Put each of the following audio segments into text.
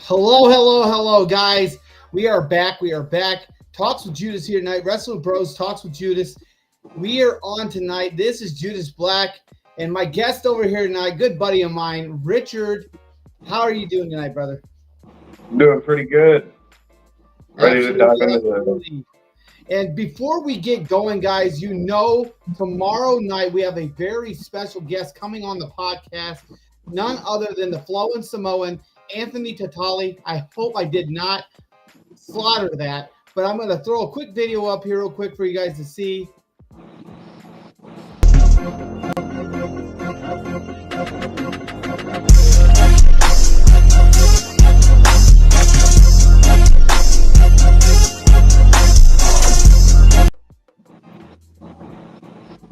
Hello, guys. We are back. Talks with Judas here tonight. Wrestling Bros Talks with Judas. We are on tonight. This is Judas Black, and my guest over here tonight, good buddy of mine, Richard. How are you doing tonight, brother? I'm doing pretty good. Ready to dive into this. And before we get going, guys, tomorrow night we have a very special guest coming on the podcast, none other than the Flowing Samoan, Anthony Tatali. I hope I did not slaughter that, but I'm going to throw a quick video up here real quick for you guys to see.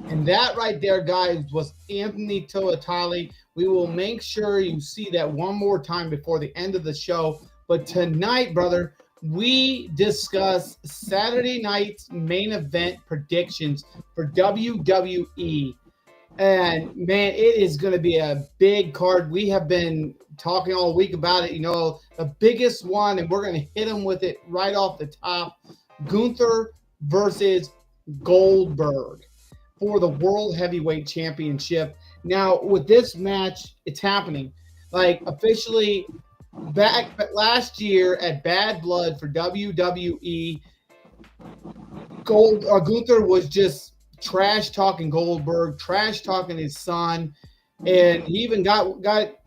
And that right there, guys, was Anthony Tatali. We will make sure you see that one more time before the end of the show. But tonight, brother, we discuss Saturday night's main event predictions for WWE. And, man, it is going to be a big card. We have been talking all week about it. The biggest one, and we're going to hit them with it right off the top, Gunther versus Goldberg for the World Heavyweight Championship. Now, with this match, it's happening. Officially, back last year at Bad Blood for WWE, Gunther was just trash-talking Goldberg, trash-talking his son, and he even got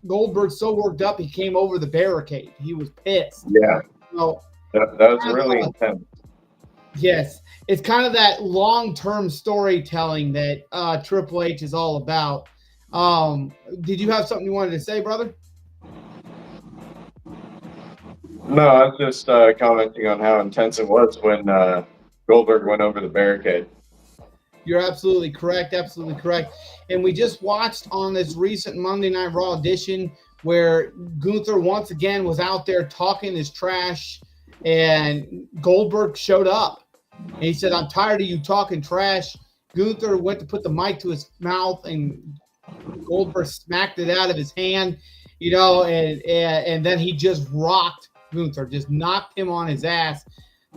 Goldberg so worked up he came over the barricade. He was pissed. Yeah, that was really intense. Yes, it's kind of that long-term storytelling that Triple H is all about. Did you have something you wanted to say, brother? No, I was just commenting on how intense it was when Goldberg went over the barricade. You're absolutely correct, And we just watched on this recent Monday Night Raw edition where Gunther once again was out there talking his trash, and Goldberg showed up. And he said, "I'm tired of you talking trash." Gunther went to put the mic to his mouth, and Goldberg smacked it out of his hand, and then he just rocked Gunther, just knocked him on his ass,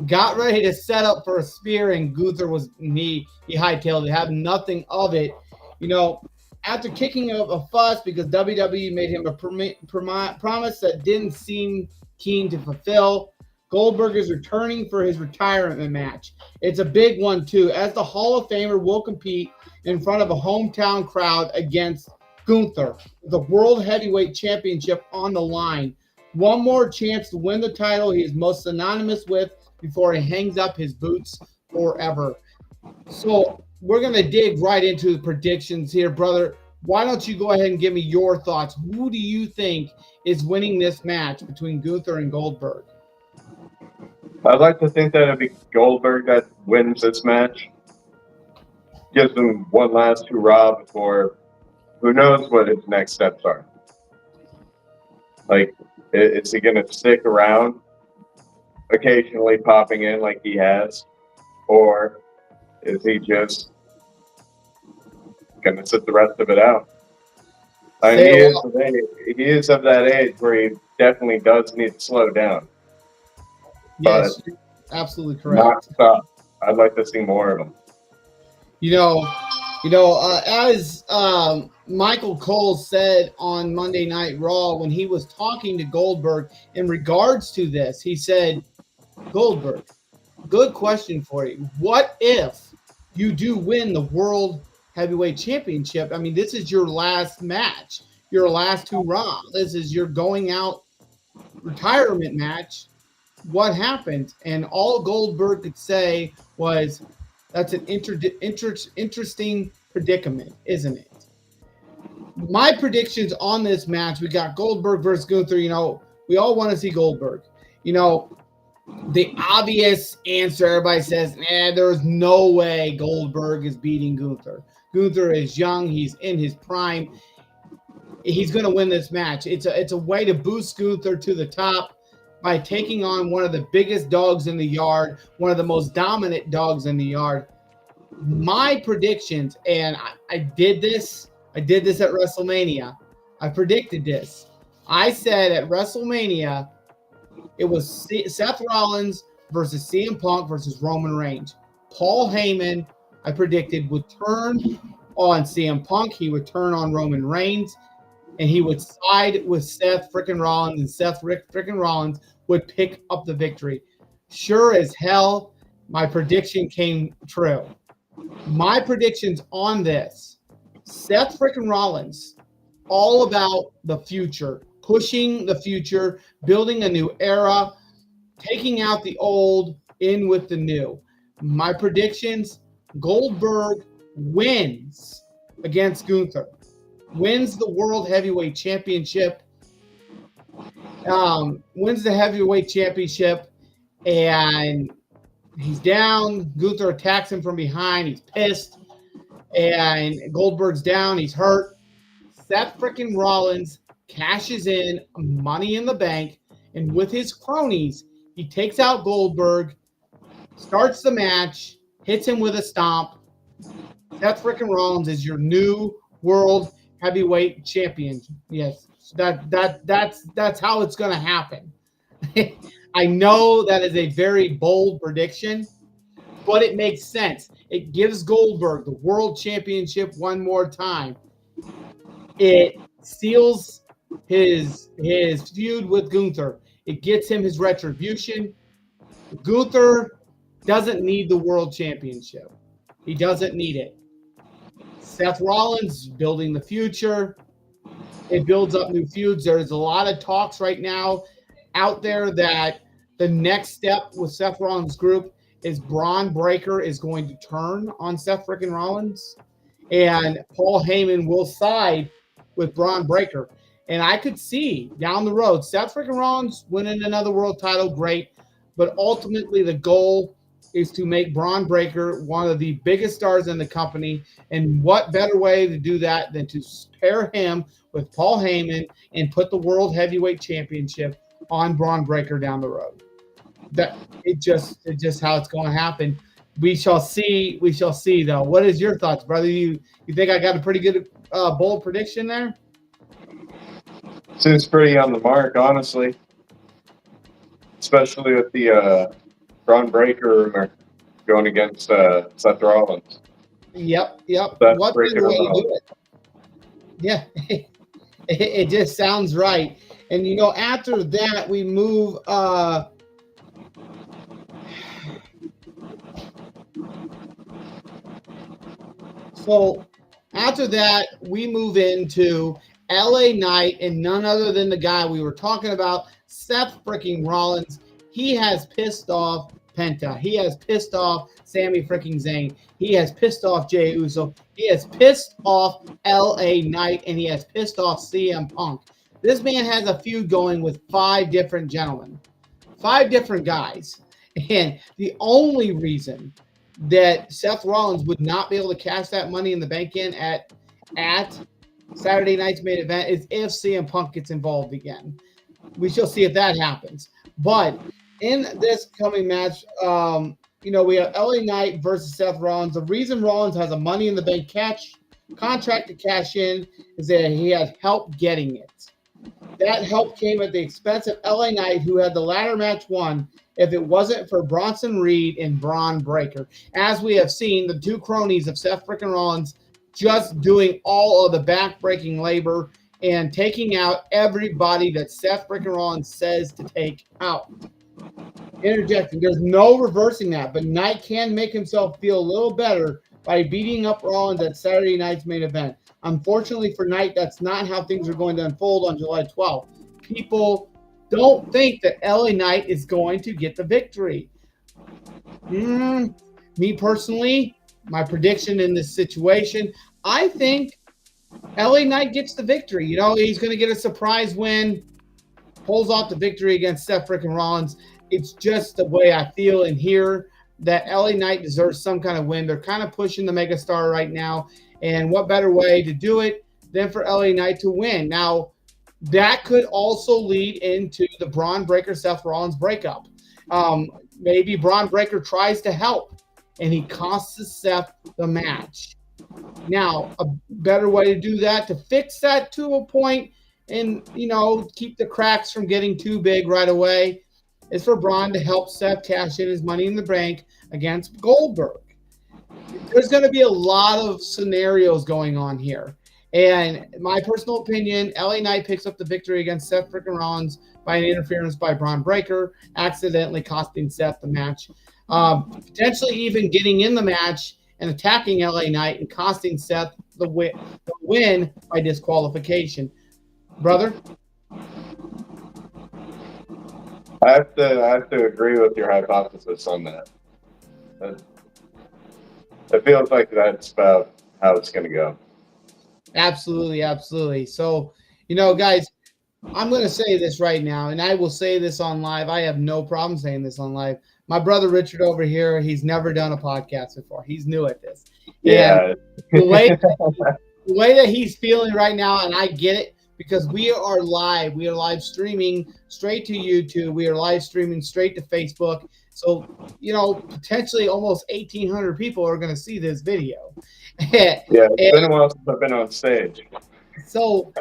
got ready to set up for a spear, and Gunther he hightailed it, had nothing of it. After kicking up a fuss because WWE made him a promise that didn't seem keen to fulfill, Goldberg is returning for his retirement match. It's a big one, too, as the Hall of Famer will compete in front of a hometown crowd against Gunther, the World Heavyweight Championship on the line. One more chance to win the title he is most synonymous with before he hangs up his boots forever. So we're going to dig right into the predictions here, brother. Why don't you go ahead and give me your thoughts? Who do you think is winning this match between Gunther and Goldberg? I'd like to think that it'd be Goldberg that wins this match. Gives him one last hurrah before who knows what his next steps are. Is he going to stick around, occasionally popping in like he has? Or is he just going to sit the rest of it out? He is of that age where he definitely does need to slow down. Yes, you're absolutely correct. Not stop. I'd like to see more of him. As Michael Cole said on Monday Night Raw when he was talking to Goldberg in regards to this, he said, "Goldberg, good question for you. What if you do win the World Heavyweight Championship? I mean, this is your last match, your last hurrah. This is your going out retirement match. What happened?" And all Goldberg could say was, "That's an interesting predicament, isn't it?" My predictions on this match, we got Goldberg versus Gunther. We all want to see Goldberg. the obvious answer, everybody says, there's no way Goldberg is beating Gunther. Gunther is young. He's in his prime. He's going to win this match. It's a way to boost Gunther to the top by taking on one of the biggest dogs in the yard, one of the most dominant dogs in the yard. My predictions, and I did this at WrestleMania. I predicted this. I said at WrestleMania, it was Seth Rollins versus CM Punk versus Roman Reigns. Paul Heyman, I predicted, would turn on CM Punk. He would turn on Roman Reigns, and he would side with Seth frickin' Rollins, and Seth frickin' Rollins would pick up the victory. Sure as hell, my prediction came true. My predictions on this, Seth frickin' Rollins, all about the future, pushing the future, building a new era, taking out the old, in with the new. My predictions, Goldberg wins against Gunther, wins the World Heavyweight Championship, wins the Heavyweight Championship, and he's down. Gunther attacks him from behind. He's pissed, and Goldberg's down. He's hurt. Seth frickin' Rollins cashes in Money in the Bank, and with his cronies, he takes out Goldberg, starts the match, hits him with a stomp. Seth frickin' Rollins is your new World Heavyweight Champion. Yes, that's how it's going to happen. I know that is a very bold prediction, but it makes sense. It gives Goldberg the World Championship one more time. It seals his feud with Gunther. It gets him his retribution. Gunther doesn't need the World Championship. He doesn't need it. Seth Rollins building the future. It builds up new feuds. There's a lot of talks right now out there that the next step with Seth Rollins' group is Braun Breaker is going to turn on Seth frickin' Rollins, and Paul Heyman will side with Braun Breaker. And I could see down the road Seth frickin' Rollins winning another world title, great. But ultimately the goal is to make Braun Breaker one of the biggest stars in the company. And what better way to do that than to pair him with Paul Heyman and put the World Heavyweight Championship on Braun Breaker down the road. That it's just how it's going to happen. We shall see. We shall see, though. What is your thoughts, brother? You think I got a pretty good bold prediction there? Seems pretty on the mark, honestly. Especially with the Braun Breaker rumor going against Seth Rollins. Yep. That's What breaking better way them to do it? Yeah, it just sounds right. And after that, we move. So after that, we move into LA Knight, and none other than the guy we were talking about, Seth freaking Rollins. He has pissed off Penta. He has pissed off Sami freaking Zayn. He has pissed off Jey Uso. He has pissed off LA Knight, and he has pissed off CM Punk. This man has a feud going with 5 different gentlemen, 5 different guys. And the only reason that Seth Rollins would not be able to cash that Money in the Bank in at Saturday night's main event is if CM Punk gets involved again. We shall see if that happens. But in this coming match, we have LA Knight versus Seth Rollins. The reason Rollins has a Money in the Bank contract to cash in is that he had help getting it. That help came at the expense of LA Knight, who had the ladder match won if it wasn't for Bronson Reed and Braun Breaker. As we have seen, the 2 cronies of Seth frickin' Rollins just doing all of the back-breaking labor and taking out everybody that Seth frickin' Rollins says to take out. Interjecting. There's no reversing that, but Knight can make himself feel a little better by beating up Rollins at Saturday night's main event. Unfortunately for Knight, that's not how things are going to unfold on July 12th. People don't think that LA Knight is going to get the victory. Me personally, my prediction in this situation, I think LA Knight gets the victory. He's going to get a surprise win, pulls off the victory against Seth freaking Rollins. It's just the way I feel and hear that LA Knight deserves some kind of win. They're kind of pushing the megastar right now. And what better way to do it than for LA Knight to win? Now, that could also lead into the Braun Breaker Seth Rollins breakup. Maybe Braun Breaker tries to help and he costs Seth the match. Now, a better way to do that, to fix that to a point and, keep the cracks from getting too big right away, is for Braun to help Seth cash in his Money in the Bank against Goldberg. There's going to be a lot of scenarios going on here. And my personal opinion, LA Knight picks up the victory against Seth freaking Rollins by an interference by Braun Breaker, accidentally costing Seth the match. Potentially even getting in the match and attacking LA Knight and costing Seth the win by disqualification. Brother? I have to agree with your hypothesis on that. It feels like that's about how it's going to go. Absolutely, absolutely. So, guys, I'm going to say this right now, and I will say this on live. I have no problem saying this on live. My brother Richard over here, he's never done a podcast before. He's new at this. Yeah. And the way that he's feeling right now, and I get it, because we are live. We are live streaming straight to YouTube. We are live streaming straight to Facebook. So, potentially almost 1,800 people are going to see this video. Yeah, it's been a while since I've been on stage. So,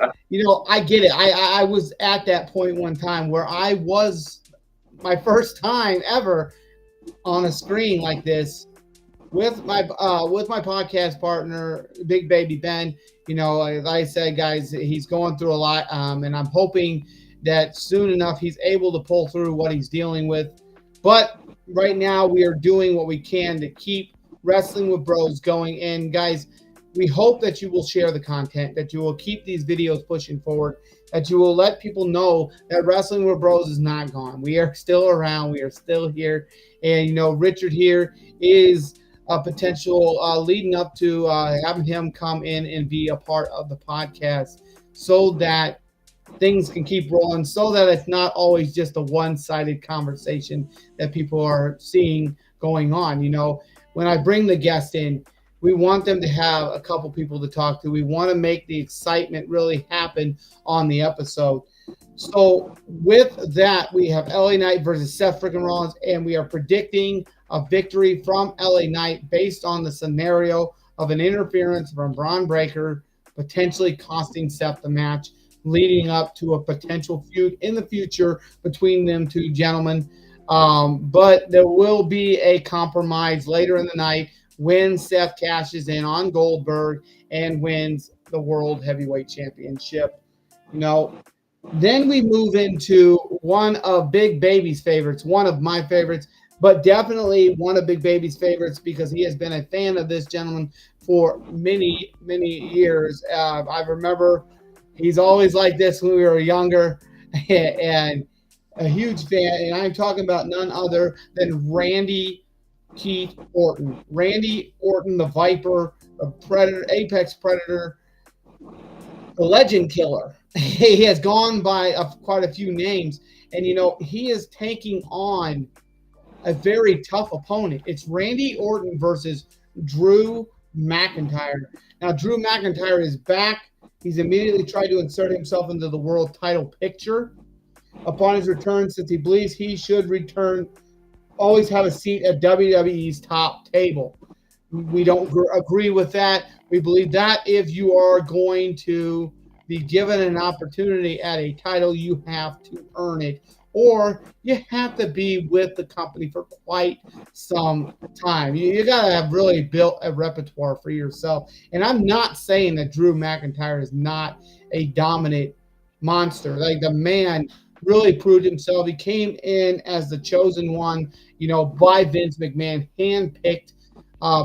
I get it. I was at that point one time where I was my first time ever on a screen like this with my podcast partner, Big Baby Ben. Like I said, guys, he's going through a lot, and I'm hoping that soon enough he's able to pull through what he's dealing with. But right now we are doing what we can to keep Wrestling with Bros going. And guys, we hope that you will share the content, that you will keep these videos pushing forward, that you will let people know that Wrestling with Bros is not gone. We are still around. We are still here. And, Richard here is a potential leading up to having him come in and be a part of the podcast so that things can keep rolling, so that it's not always just a one-sided conversation that people are seeing going on. When I bring the guest in, we want them to have a couple people to talk to. We want to make the excitement really happen on the episode. So with that, we have LA Knight versus Seth freaking Rollins, and we are predicting a victory from LA Knight based on the scenario of an interference from Braun Breaker, potentially costing Seth the match, leading up to a potential feud in the future between them two gentlemen. But there will be a compromise later in the night when Seth cashes in on Goldberg and wins the World Heavyweight Championship. Then we move into one of Big Baby's favorites, one of my favorites, but definitely one of Big Baby's favorites because he has been a fan of this gentleman for many, many years. I remember he's always like this when we were younger, and a huge fan. And I'm talking about none other than Randy Keith Orton. Randy Orton, the Viper, the Predator, Apex Predator, the Legend Killer. He has gone by quite a few names, and he is taking on a very tough opponent. It's Randy Orton versus Drew McIntyre. Now, Drew McIntyre is back. He's immediately tried to insert himself into the world title picture upon his return, since he believes he should return, always have a seat at WWE's top table. We don't agree with that. We believe that if you are going to be given an opportunity at a title, you have to earn it, or you have to be with the company for quite some time. You got to have really built a repertoire for yourself. And I'm not saying that Drew McIntyre is not a dominant monster. Like, the man really proved himself. He came in as the chosen one, by Vince McMahon, handpicked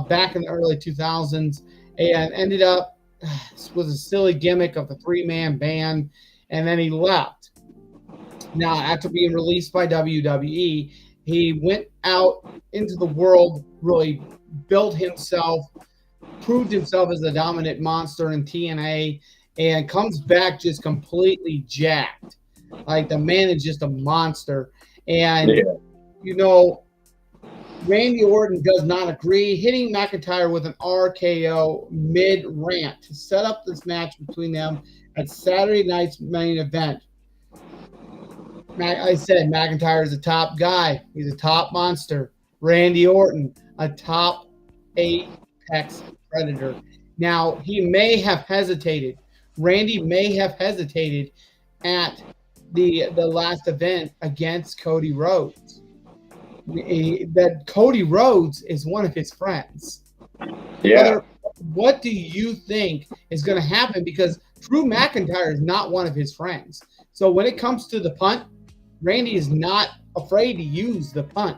back in the early 2000s, and ended up with a silly gimmick of the three-man band, and then he left. Now, after being released by WWE, he went out into the world, really built himself, proved himself as a dominant monster in TNA, and comes back just completely jacked. Like, the man is just a monster. And, Yeah. you know, Randy Orton does not agree, hitting McIntyre with an RKO mid-rant to set up this match between them at Saturday night's main event. I said McIntyre is a top guy. He's a top monster. Randy Orton, a top apex predator. Now, he may have hesitated. Randy may have hesitated at the last event against Cody Rhodes. That Cody Rhodes is one of his friends. Yeah. Brother, what do you think is going to happen? Because Drew McIntyre is not one of his friends. So when it comes to the punt, Randy is not afraid to use the punt,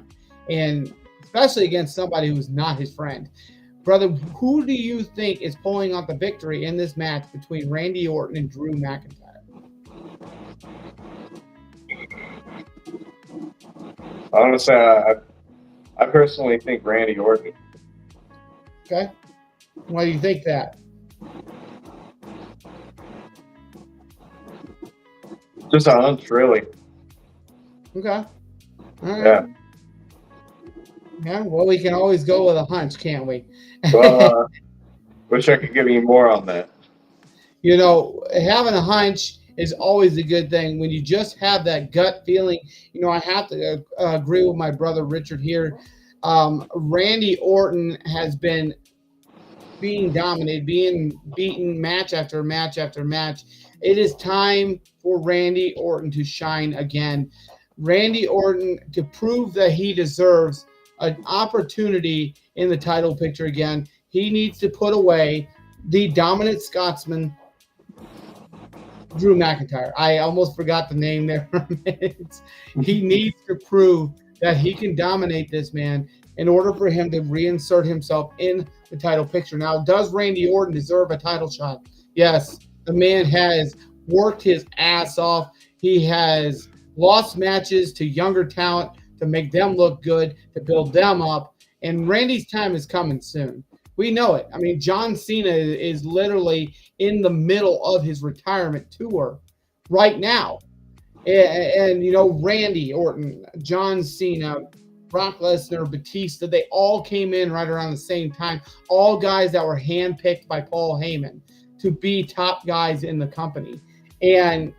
and especially against somebody who's not his friend. Brother, who do you think is pulling out the victory in this match between Randy Orton and Drew McIntyre? Honestly, I personally think Randy Orton. Okay. Why do you think that? Just a hunch, really. Okay. All right. Yeah. Yeah, well, we can always go with a hunch, can't we? Well, wish I could give you more on that. You know, having a hunch is always a good thing. When you just have that gut feeling, you know, I have to agree with my brother Richard here. Randy Orton has been being dominated, being beaten match after match after match. It is time for Randy Orton to shine again. Randy Orton, to prove that he deserves an opportunity in the title picture again, he needs to put away the dominant Scotsman, Drew McIntyre. I almost forgot the name there for a minute. He needs to prove that he can dominate this man in order for him to reinsert himself in the title picture. Now, does Randy Orton deserve a title shot? Yes. The man has worked his ass off. He has lost matches to younger talent to make them look good, to build them up. And Randy's time is coming soon. We know it. I mean, John Cena is literally in the middle of his retirement tour right now. And you know, Randy Orton, John Cena, Brock Lesnar, Batista, they all came in right around the same time. All guys that were handpicked by Paul Heyman to be top guys in the company. And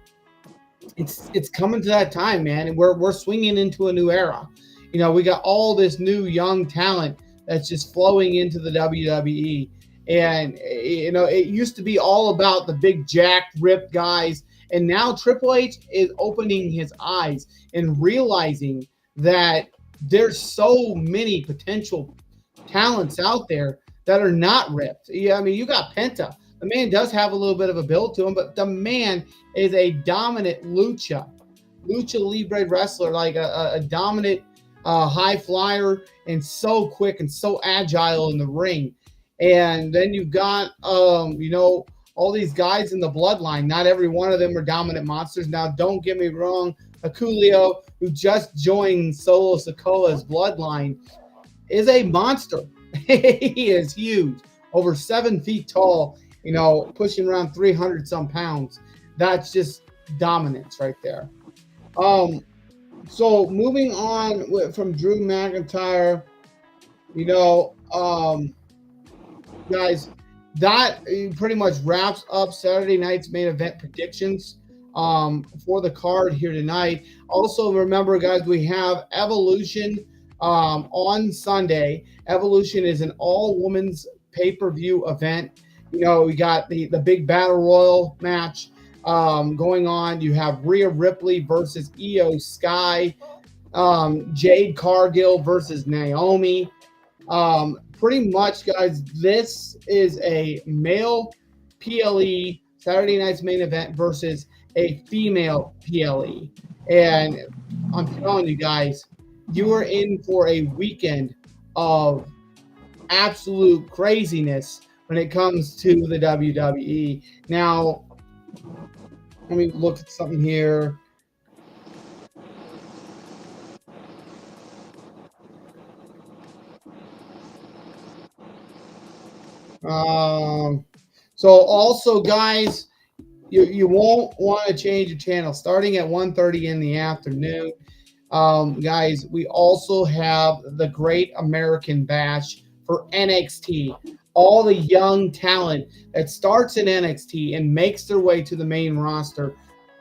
it's coming to that time, man. And we're swinging into a new era. You know, we got all this new young talent that's just flowing into the WWE. And, you know, it used to be all about the big jacked, ripped guys. And now Triple H is opening his eyes and realizing that there's so many potential talents out there that are not ripped. Yeah, I mean, you got Penta. The man does have a little bit of a build to him, but the man is a dominant lucha libre wrestler, like a dominant high flyer, and so quick and so agile in the ring. And then you've got, you know, all these guys in the bloodline. Not every one of them are dominant monsters. Now, don't get me wrong. Akulio, who just joined Solo Sikoa's bloodline, is a monster. He is huge, over 7 feet tall, you know, pushing around 300 some pounds. That's just dominance right there. So moving on from Drew McIntyre, you know, guys, that pretty much wraps up Saturday night's main event predictions for the card here tonight. Also, remember, guys, we have Evolution on Sunday. Evolution is an all-women's pay-per-view event. You know, we got the big Battle Royal match going on. You have Rhea Ripley versus Io Sky, Jade Cargill versus Naomi. Pretty much, guys, this is a male PLE Saturday night's main event versus a female PLE. And I'm telling you guys, you are in for a weekend of absolute craziness when it comes to the WWE. Now, let me look at something here. So also, guys, you won't want to change your channel. Starting at 1:30 in the afternoon, guys, we also have the Great American Bash for NXT. All the young talent that starts in NXT and makes their way to the main roster.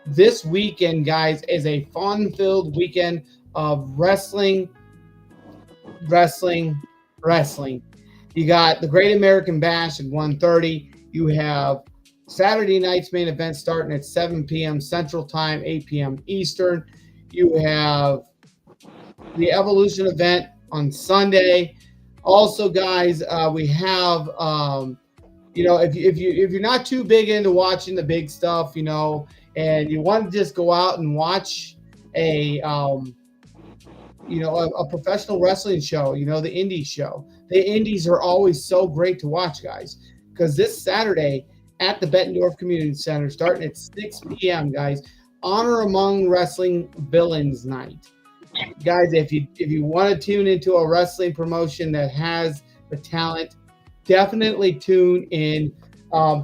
This weekend, guys, is a fun-filled weekend of wrestling. You got the Great American Bash at 1:30. You have Saturday night's main event starting at 7 p.m. Central Time, 8 p.m. Eastern. You have the Evolution event on Sunday. Also, guys, we have if you're not too big into watching the big stuff, and you want to just go out and watch a professional wrestling show, the indie show. The indies are always so great to watch, guys, because this Saturday at the Bettendorf Community Center, starting at 6 p.m., guys, Honor Among Wrestling Villains Night. Guys, if you want to tune into a wrestling promotion that has the talent, definitely tune in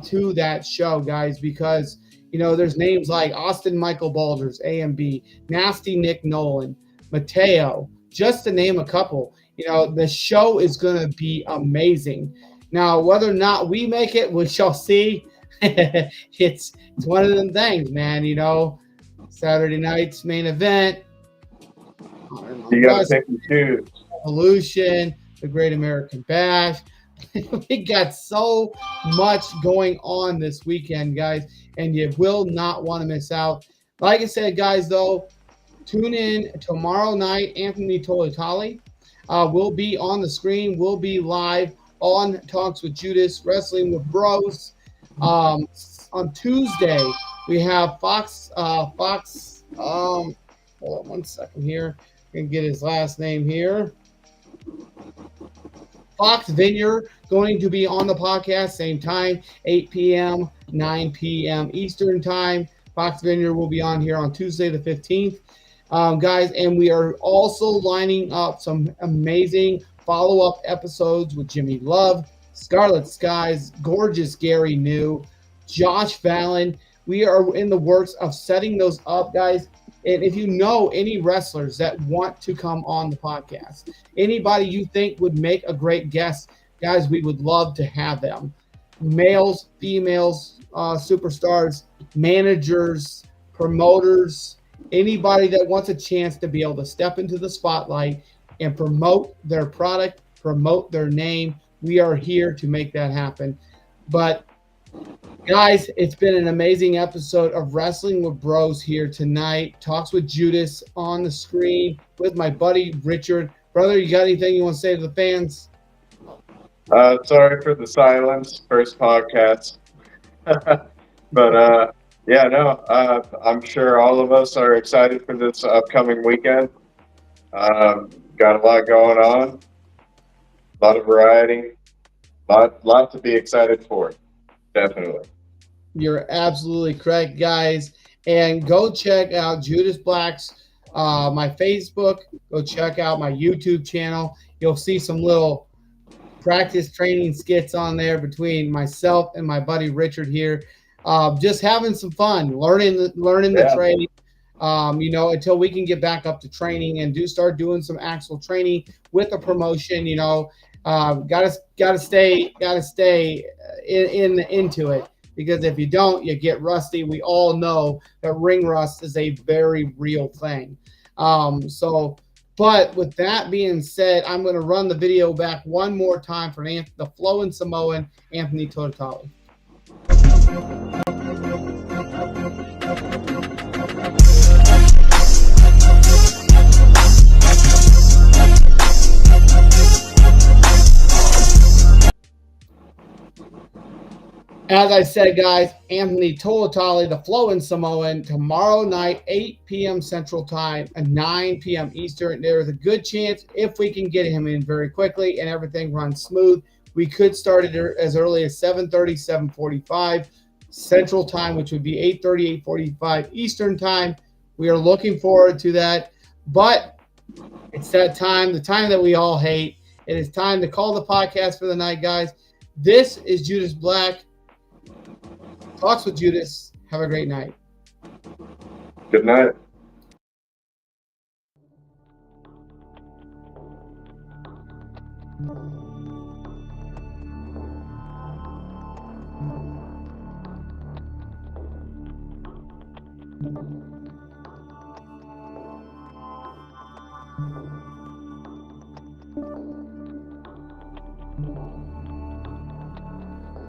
to that show, guys, because there's names like Austin Michael Balders, AMB, Nasty Nick Nolan, Mateo, just to name a couple. The show is going to be amazing. Now, whether or not we make it, we shall see. It's one of them things, man. Saturday night's main event. You got to pick and choose. Evolution, the Great American Bash. We got so much going on this weekend, guys, and you will not want to miss out. Like I said, guys, though, tune in tomorrow night. Anthony Tolitali will be on the screen. We'll be live on Talks with Judas, Wrestling with Bros. On Tuesday, we have Fox. Hold on 1 second here. I can get his last name here. Fox Vineyard going to be on the podcast, same time, 8 p.m., 9 p.m. Eastern time. Fox Vineyard will be on here on Tuesday the 15th. Guys, and we are also lining up some amazing follow-up episodes with Jimmy Love, Scarlet Skies, Gorgeous Gary New, Josh Fallon. We are in the works of setting those up, guys. And if you know any wrestlers that want to come on the podcast, anybody you think would make a great guest, guys, we would love to have them. Males, females, superstars, managers, promoters, anybody that wants a chance to be able to step into the spotlight and promote their product, promote their name. We are here to make that happen. But guys, it's been an amazing episode of Wrestling with Bros here tonight. Talks with Judas on the screen with my buddy Richard. Brother, you got anything you want to say to the fans? Sorry for the silence, first podcast. But I'm sure all of us are excited for this upcoming weekend. Got a lot going on, a lot of variety, lot to be excited for. Definitely. You're absolutely correct, guys. And go check out Judas Black's my Facebook. Go check out my YouTube channel. You'll see some little practice training skits on there between myself and my buddy Richard here. Just having some fun, learning the trade. Until we can get back up to training and start doing some actual training with a promotion. Gotta stay into it, because if you don't, you get rusty. We all know that ring rust is a very real thing. But with that being said, I'm going to run the video back one more time for the Flowing Samoan, Anthony Totali. As I said, guys, Anthony Tolitali, the Flowing Samoan, tomorrow night, 8 p.m. Central Time and 9 p.m. Eastern. There's a good chance, if we can get him in very quickly and everything runs smooth, we could start it as early as 7:30, 7:45 Central Time, which would be 8:30, 8:45 Eastern Time. We are looking forward to that. But it's that time, the time that we all hate. It is time to call the podcast for the night, guys. This is Judas Black. Talks with Judas. Have a great night. Good night.